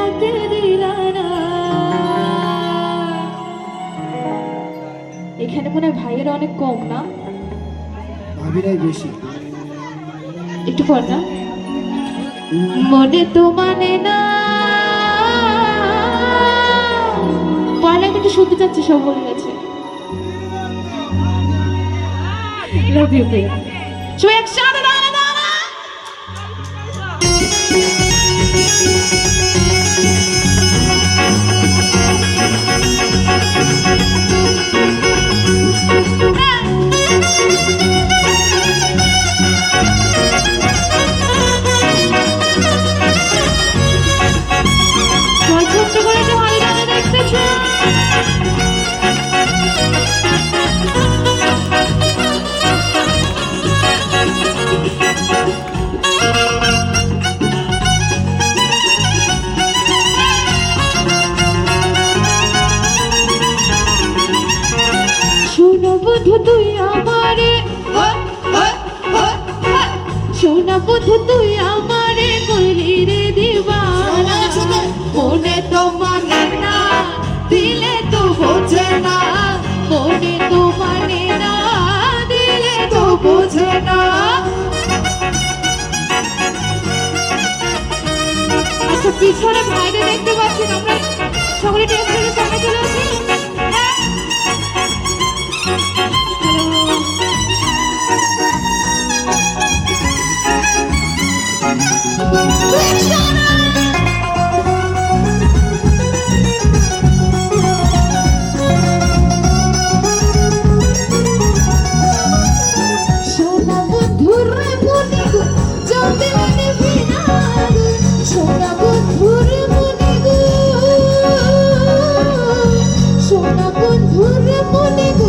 আমাকে দিলা না। এখানে মনে হয় ভাইয়ের অনেক কম না, ভাবিরাই বেশি। একটু পর না, মনে তো মানে না। পয়লা কিন্তু শুনতে চাচ্ছি, সব বলে গেছে। লাভ ইউ ভাইয়া, সবাই একসাথে দাঁড়া দাঁড়া। ছোট্ট করে একটু হাতে দাঁড়া দেখতেছে। সোনা বন্ধু তুই আমারে, সোনা বন্ধু তুই আমারে কইলি রে দিবানা। মনে তো মানে না, দিলে তো বোঝে না। মনে তো মানে না, দিলে তো বোঝে না। আচ্ছা, পিছনে ভাইরে দেখতে পাচ্ছেন, আমরা সকলে টেস্ট থেকে সামনে চলে আসি। সোনা বন্ধুর মনে গো যদি মনে ভিনা, সোনা বন্ধুর মনে গো, সোনা বন্ধুর মনে গো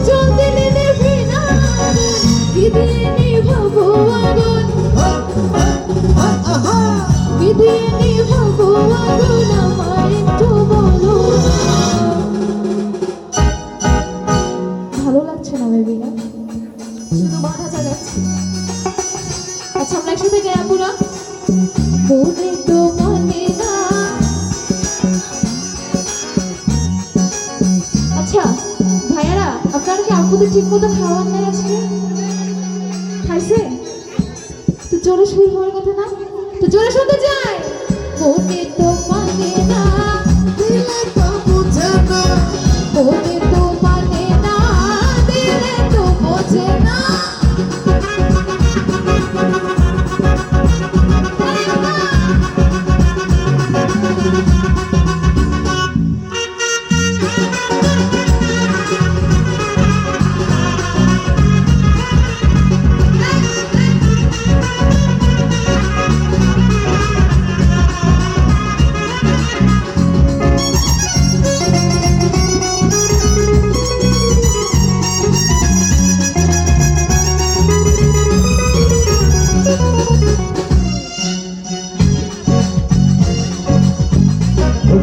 যদি মনে ভিনা, কি দিয়ে নিভাবো আগুন, কি দিয়ে নিভাবো আগুন, আমায় একটু বলো। ভালো লাগছে না বেবি না, শুধু মাথা চালাচ্ছি। আচ্ছা, আমরা একসাথে গেলাম পুরো। মনে তো মানে না। আচ্ছা ভাইয়ারা, আপনারা কি আপুদের ঠিক মতো খাওয়ার নাই আজকে? খাইছে তো জোরে শুরু হওয়ার কথা না, তো জোরে শুনতে চাই। মনে তো মানে না, দিলে তো বুঝে না। মনে তো মানে না, দিলে তো বোঝে না।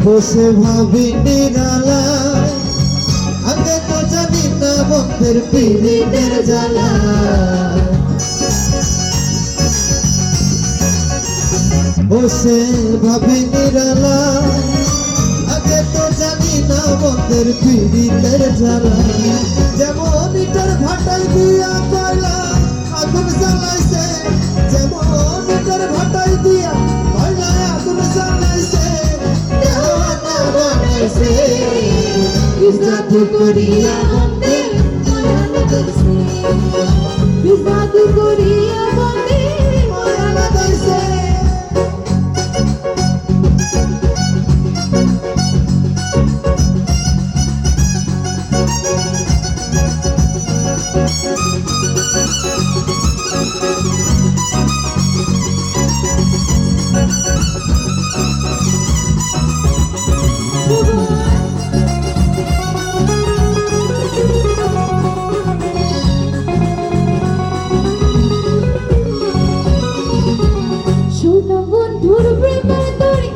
বসে ভাবি নিরালা, আগে তো জানি না বন্ধের পিড়িতের জ্বালা। বসে ভাবি নিরালা, আগে তো জানি না বন্ধের পিড়িতের জ্বালা। যেমন ইটার ভাটাই দিয়া কয়লা আগুন জ্বালাইছে, যেমন ইটার ভাটাই দিয়া কয়লা আগুন জ্বালাইছে। জাদু করিয়া বন্দে মায়ানো করছে, জাদু করিয়া বন্দে মায়ানো করছে। সোনা বন্ধুর প্রেমের তরি